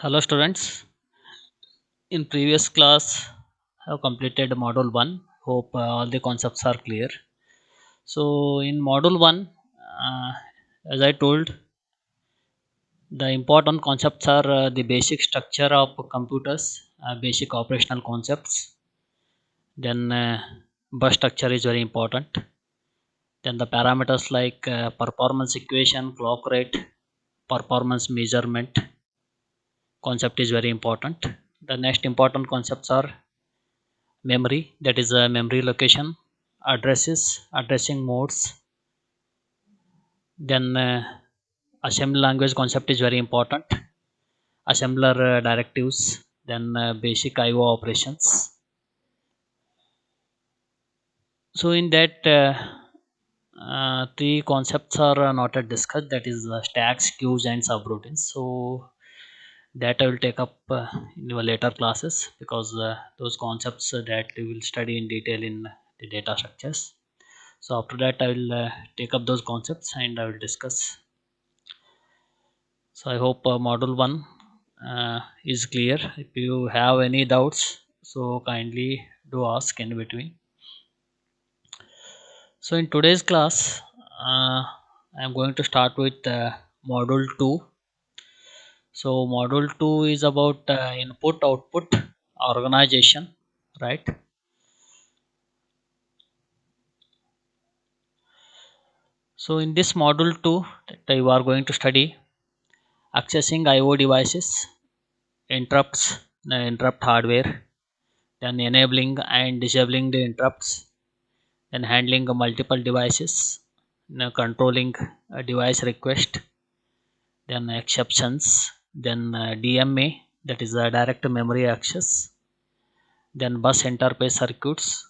Hello students. In previous class, I have completed module 1. Hope all the concepts are clear. So in module 1, uh, as I told, the important concepts are the basic structure of computers, basic operational concepts. Then bus structure is very important. Then the parameters like performance equation, clock rate, performance measurement concept is very important. The next important concepts are memory, that is a memory location, addresses, addressing modes. Then assembly language concept is very important, assembler directives, then basic IO operations. So in that three concepts are not yet discussed, that is stacks, queues and subroutines. So that I will take up in your later classes, because those concepts that we will study in detail in the data structures. So after that I will take up those concepts and I will discuss. So I hope module 1 is clear. If you have any doubts, so kindly do ask in between. So in today's class, I am going to start with module 2. So module 2 is about input output organization, right? So in this module 2, that you are going to study accessing IO devices, interrupts, interrupt hardware, then enabling and disabling the interrupts, then handling multiple devices, controlling a device request, then exceptions, then DMA, that is direct memory access, then bus interface circuits,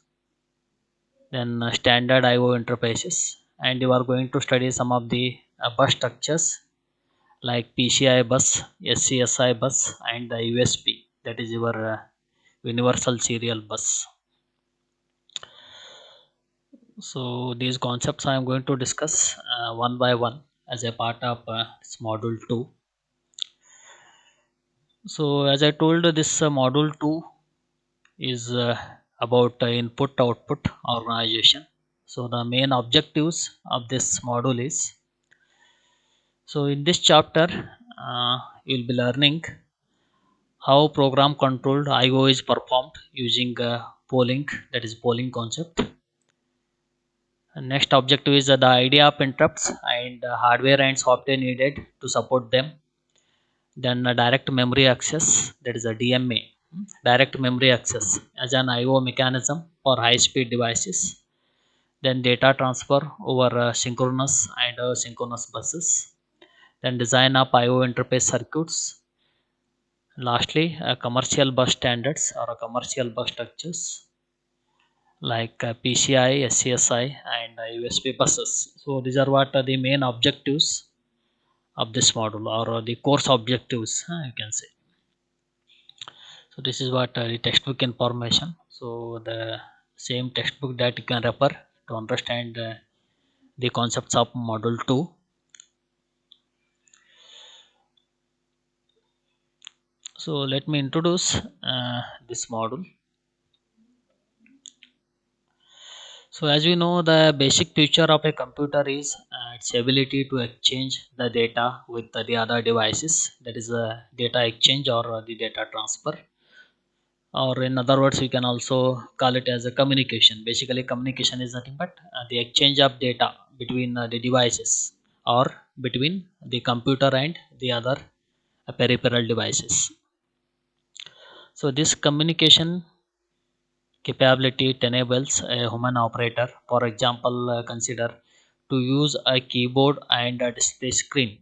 then standard IO interfaces, and you are going to study some of the bus structures like PCI bus, SCSI bus, and the USB, that is your universal serial bus. So these concepts I am going to discuss one by one as a part of this module 2. So as I told, this module 2 is about input output organization. So the main objectives of this module is, so in this chapter you will be learning how program controlled IO is performed using polling, that is polling concept. Next objective is the idea of interrupts and hardware and software needed to support them. Then direct memory access, that is a DMA, direct memory access as an IO mechanism for high speed devices. Then data transfer over synchronous and asynchronous buses. Then design of IO interface circuits. Lastly, commercial bus standards or commercial bus structures like PCI, SCSI, and USB buses. So these are what are the main objectives of this module, or the course objectives, you can say. So this is what the textbook information. So the same textbook that you can refer to understand the concepts of module 2. So let me introduce this module. So as we know, the basic feature of a computer is its ability to exchange the data with the other devices, that is a data exchange or the data transfer, or in other words we can also call it as a communication. Basically communication is nothing but the exchange of data between the devices, or between the computer and the other peripheral devices. So this communication capability it enables a human operator, for example consider, to use a keyboard and a display screen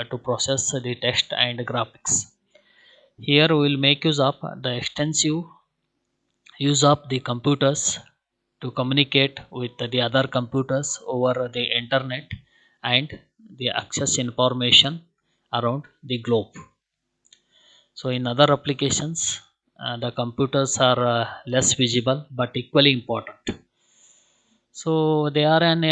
to process the text and graphics. Here we will make use of the extensive use of the computers to communicate with the other computers over the internet and the access information around the globe. So in other applications, the computers are less visible but equally important. So they are an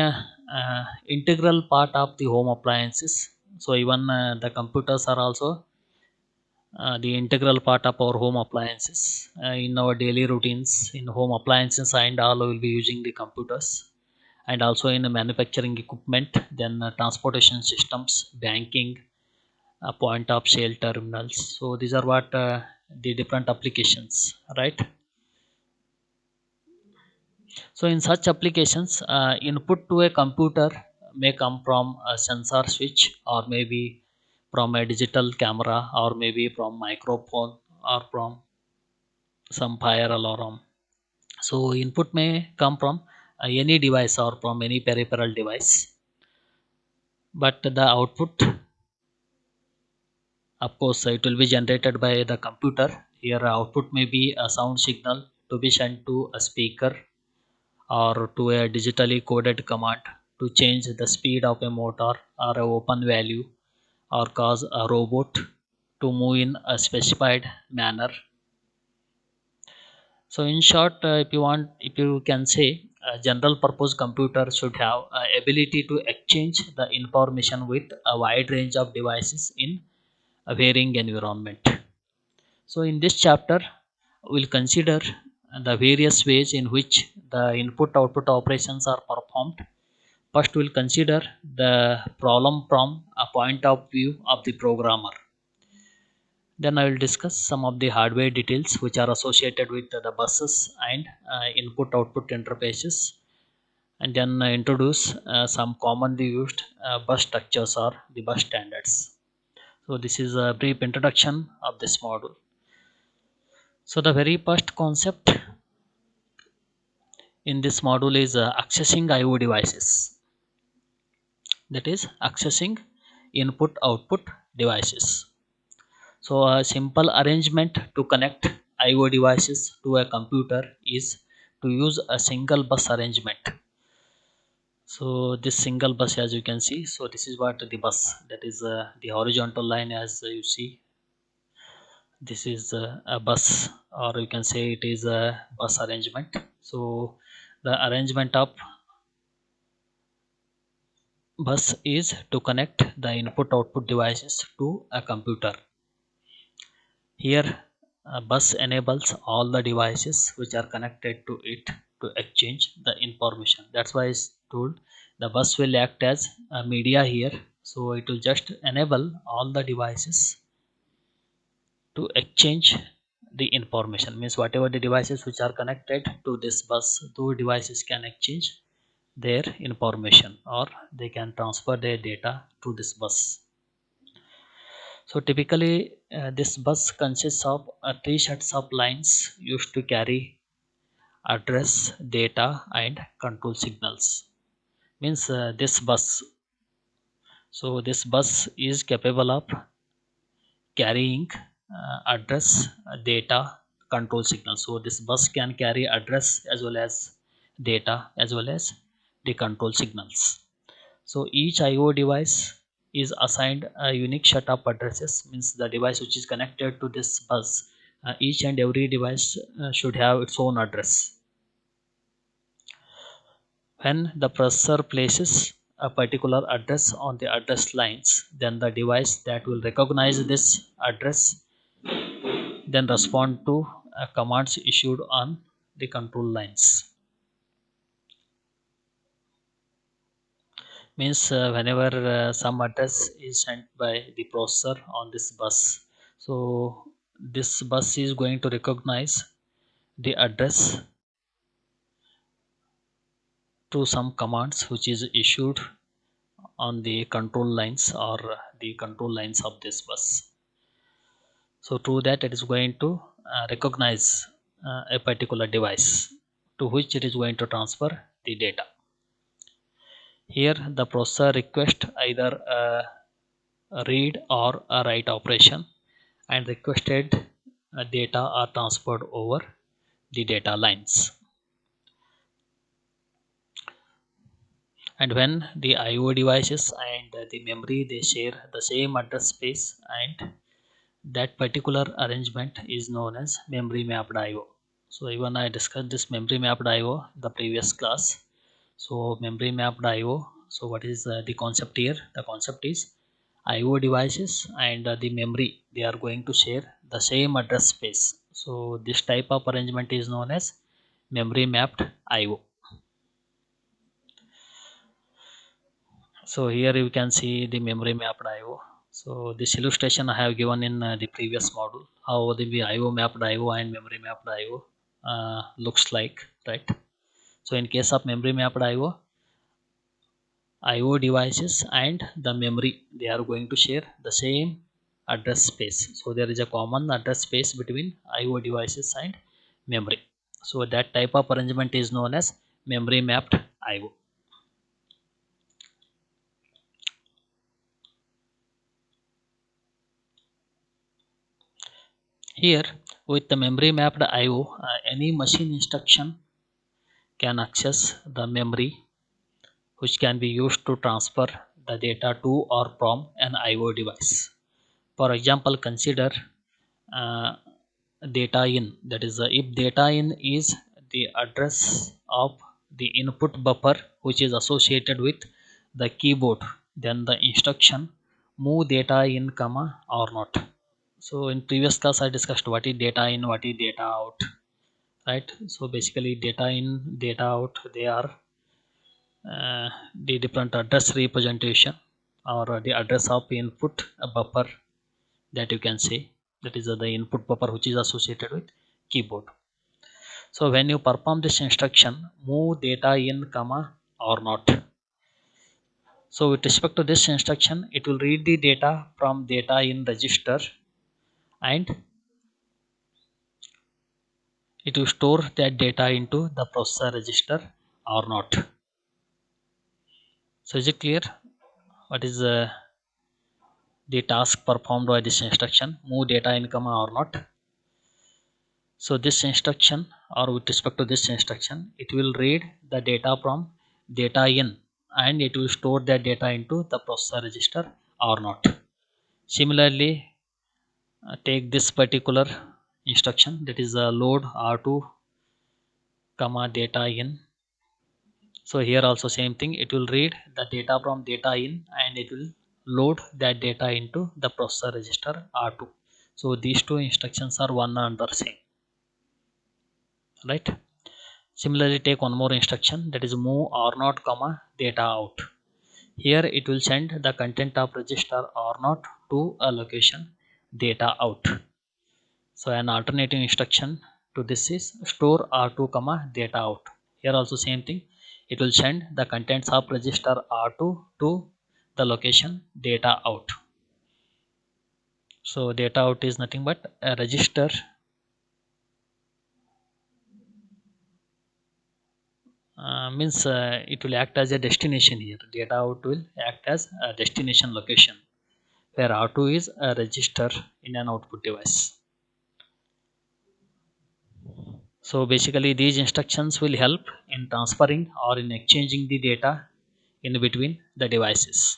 integral part of the home appliances. So even the computers are also the integral part of our home appliances. In our daily routines, in home appliances and all, we will be using the computers, and also in the manufacturing equipment, then transportation systems, banking, point of sale terminals. So these are what the different applications, right? So in such applications, input to a computer may come from a sensor switch, or maybe from a digital camera, or maybe from microphone, or from some fire alarm. So input may come from any device or from any peripheral device, but the output, of course, it will be generated by the computer. Here output may be a sound signal to be sent to a speaker, or to a digitally coded command to change the speed of a motor or a open value, or cause a robot to move in a specified manner. So in short, if you can say, a general purpose computer should have ability to exchange the information with a wide range of devices in a varying environment. So in this chapter, we'll consider the various ways in which the input output operations are performed. First, we'll consider the problem from a point of view of the programmer. Then I will discuss some of the hardware details which are associated with the buses and input output interfaces, and then introduce some commonly used bus structures or the bus standards. So this is a brief introduction of this module. So the very first concept in this module is accessing IO devices, that is accessing input output devices. So a simple arrangement to connect IO devices to a computer is to use a single bus arrangement. So this single bus, as you can see, so this is what the bus, that is the horizontal line, as you see, this is a bus, or you can say it is a bus arrangement. So the arrangement of bus is to connect the input output devices to a computer. Here, a bus enables all the devices which are connected to it to exchange the information. That's why it's told the bus will act as a media here. So it will just enable all the devices to exchange the information. Means whatever the devices which are connected to this bus, those devices can exchange their information, or they can transfer their data to this bus. So typically, this bus consists of three sets of lines used to carry address, data, and control signals. Means this bus. So this bus is capable of carrying address, data, control signals. So this bus can carry address as well as data as well as the control signals. So each IO device is assigned a unique set of addresses, means the device which is connected to this bus, each and every device should have its own address. When the processor places a particular address on the address lines, then the device that will recognize this address then respond to commands issued on the control lines. Means whenever some address is sent by the processor on this bus, so this bus is going to recognize the address to some commands which is issued on the control lines, or the control lines of this bus. So through that, it is going to recognize a particular device to which it is going to transfer the data. Here the processor requests either a read or a write operation, and requested data are transferred over the data lines. And when the IO devices and the memory, they share the same address space, and that particular arrangement is known as memory mapped IO. So even I discussed this memory mapped IO in the previous class. So memory mapped IO, so what is the concept here? The concept is IO devices and the memory, they are going to share the same address space. So this type of arrangement is known as memory mapped IO. So here you can see the memory mapped IO. So this illustration I have given in the previous module, how the IO mapped IO and memory mapped IO looks like, right? So in case of memory mapped IO devices and the memory, they are going to share the same address space. So there is a common address space between IO devices and memory. So that type of arrangement is known as memory mapped IO. Here with the memory mapped IO, any machine instruction can access the memory, which can be used to transfer the data to or from an IO device. For example, consider uh, data in, that is if data in is the address of the input buffer which is associated with the keyboard, then the instruction move data in comma or not. So in previous class I discussed what is data in, what is data out, right? So basically data in, data out, they are the different address representation or the address of input buffer, that you can say, that is the input buffer which is associated with keyboard. So when you perform this instruction move data in comma or not, so with respect to this instruction it will read the data from data in register and it will store that data into the processor register or not. So is it clear what is the task performed by this instruction move data in comma or not? So this instruction, or with respect to this instruction, it will read the data from data in and it will store that data into the processor register or not. Similarly, take this particular instruction, that is load R2 comma data in. So here also same thing, it will read the data from data in and it will load that data into the processor register R2. So these two instructions are one and the same, right? Similarly, take one more instruction, that is move or not comma data out. Here it will send the content of register or not to a location data out. So an alternative instruction to this is store R2 comma data out. Here also same thing. It will send the contents of register R2 to the location data out. So data out is nothing but a register means it will act as a destination. Here data out will act as a destination location where R2 is a register in an output device. So basically these instructions will help in transferring or in exchanging the data in between the devices.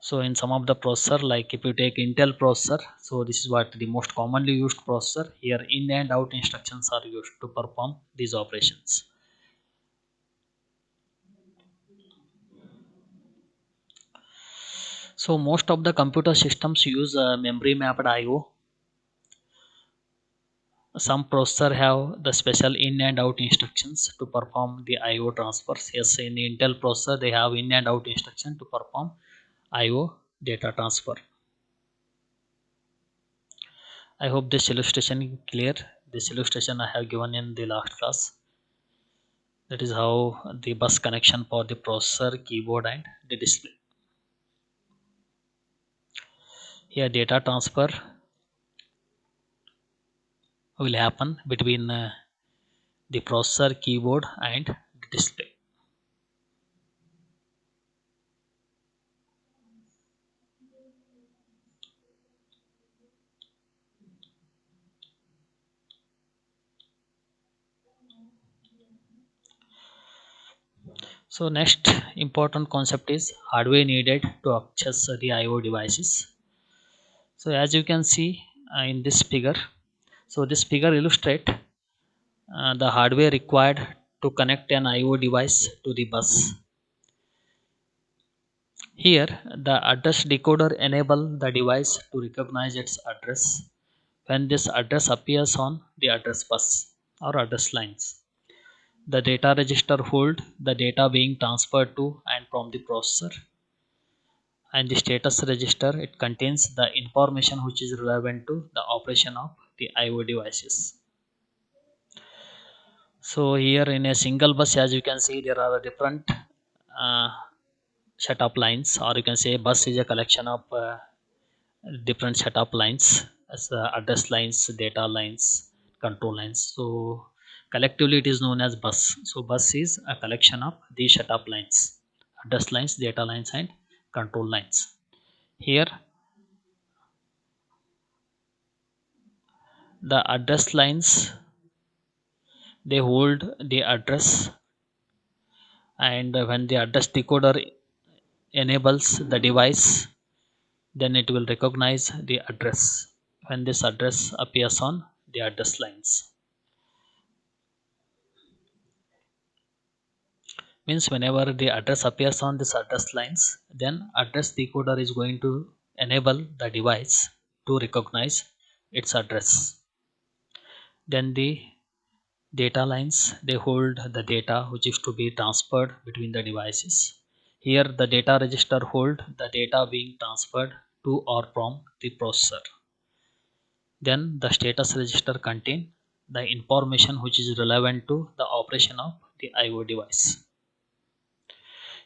So in some of the processor, like if you take Intel processor, so this is what the most commonly used processor. Here in and out instructions are used to perform these operations. So most of the computer systems use memory mapped IO. Some processor have the special in and out instructions to perform the IO transfers. Yes, in Intel processor they have in and out instruction to perform IO data transfer. I hope this illustration is clear. This illustration I have given in the last class. That is how the bus connection for the processor, keyboard and the display. Here data transfer will happen between the processor, keyboard and the display. So next important concept is hardware needed to access the IO devices. So as you can see in this figure, so this figure illustrates the hardware required to connect an IO device to the bus. Here, the address decoder enable the device to recognize its address when this address appears on the address bus or address lines. The data register hold the data being transferred to and from the processor, and the status register it contains the information which is relevant to the operation of the IO devices. So here in a single bus, as you can see, there are different uh, setup lines, or you can say bus is a collection of different setup lines as address lines, data lines, control lines. So collectively it is known as bus. So bus is a collection of these setup lines, address lines, data lines, and control lines. Here the address lines they hold the address, and when the address decoder enables the device, then it will recognize the address when this address appears on the address lines. Means whenever the address appears on this address lines, then address decoder is going to enable the device to recognize its address. Then the data lines they hold the data which is to be transferred between the devices. Here the data register hold the data being transferred to or from the processor. Then the status register contain the information which is relevant to the operation of the IO device.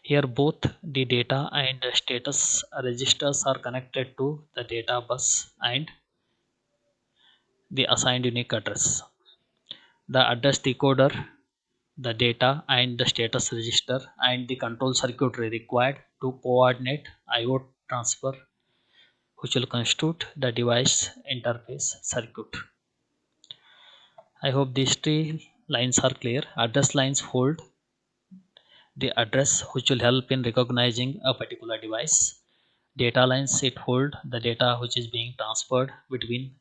Here both the data and the status registers are connected to the data bus and the assigned unique address. The address decoder, the data and the status register and the control circuitry required to coordinate IO transfer, which will constitute the device interface circuit. I hope these three lines are clear. Address lines hold the address which will help in recognizing a particular device. Data lines it hold the data which is being transferred between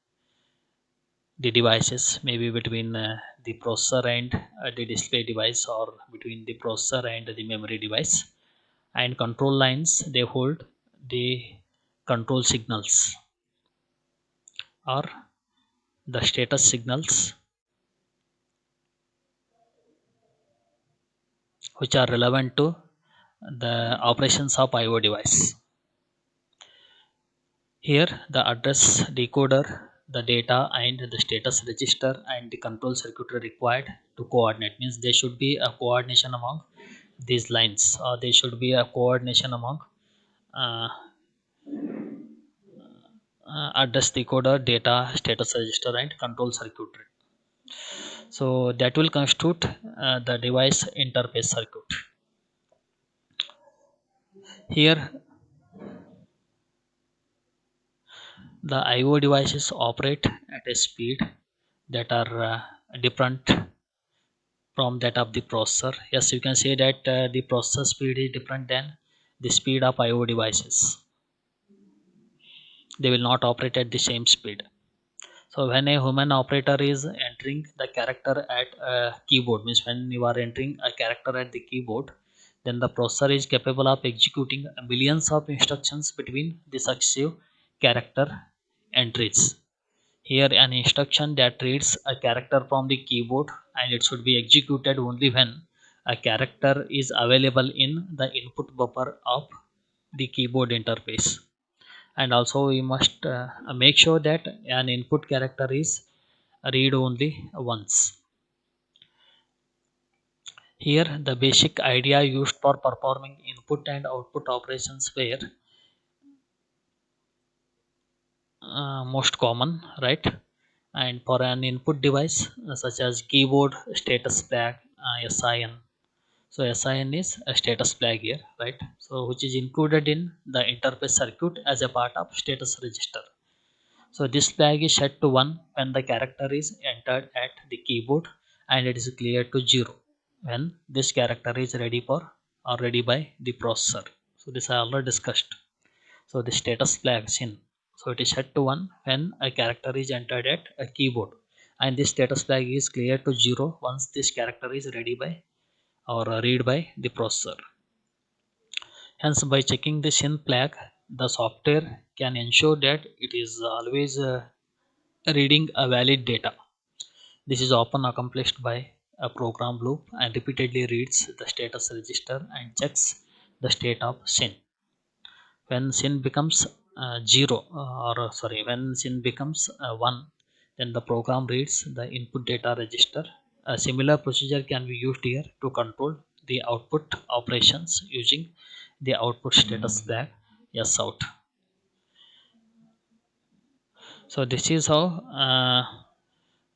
the devices, maybe between the processor and the display device, or between the processor and the memory device. And control lines they hold the control signals or the status signals which are relevant to the operations of IO device. Here the address decoder, the data and the status register and the control circuitry required to coordinate, means there should be a coordination among these lines, or there should be a coordination among uh, address decoder, data, status register and control circuitry. So that will constitute the device interface circuit. Here the IO devices operate at a speed that are different from that of the processor. Yes, you can say that the processor speed is different than the speed of IO devices. They will not operate at the same speed. So when a human operator is entering the character at a keyboard, means when you are entering a character at the keyboard, then the processor is capable of executing millions of instructions between the successive character entries. Here an instruction that reads a character from the keyboard, and it should be executed only when a character is available in the input buffer of the keyboard interface. And also we must make sure that an input character is read only once. Here the basic idea used for performing input and output operations were most common, right? And for an input device such as keyboard status flag, SIN. So SIN is a status flag here, right? So which is included in the interface circuit as a part of status register. So this flag is set to 1 when the character is entered at the keyboard, and it is cleared to 0 when this character is ready for or ready by the processor. So this I already discussed. So the status flag SIN. So it is set to 1 when a character is entered at a keyboard, and this status flag is cleared to 0 once this character is ready by or read by the processor. Hence, by checking the SYN flag, the software can ensure that it is always reading a valid data. This is often accomplished by a program loop and repeatedly reads the status register and checks the state of SYN. When SYN becomes 0 or sorry, when SYN becomes 1, then the program reads the input data register. A similar procedure can be used here to control the output operations using the output status flag yes out. So this is how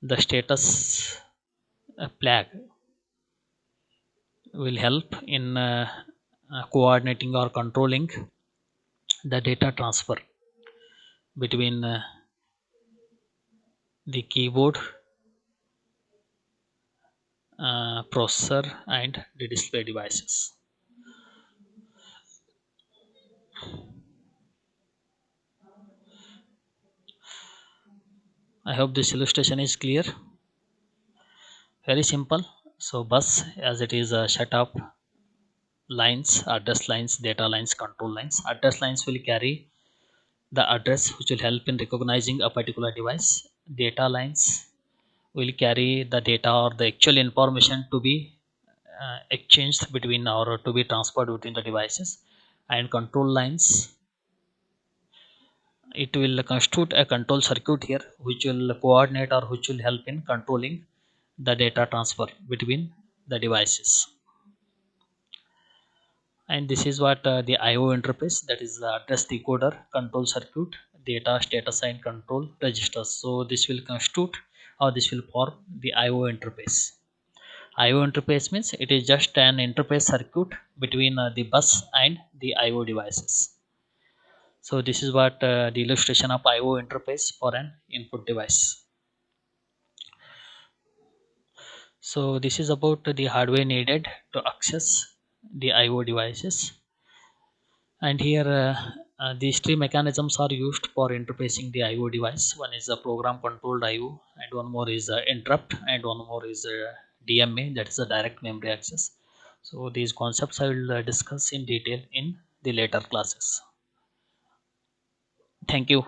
the status flag will help in coordinating or controlling the data transfer between the keyboard, processor and the display devices. I hope this illustration is clear. Very simple. So bus, as it is a set of lines, address lines, data lines, control lines. Address lines will carry the address which will help in recognizing a particular device. Data lines will carry the data or the actual information to be exchanged between or to be transferred between the devices. And control lines, it will constitute a control circuit here which will coordinate or which will help in controlling the data transfer between the devices. And this is what the IO interface, that is the address decoder, control circuit, data status and control registers. So this will constitute or this will form the IO interface. IO interface means it is just an interface circuit between the bus and the IO devices. So this is what the illustration of IO interface for an input device. So this is about the hardware needed to access the IO devices. And here these three mechanisms are used for interfacing the IO device. One is a program controlled IO, and one more is interrupt, and one more is DMA, that is a direct memory access. So these concepts I will discuss in detail in the later classes. Thank you.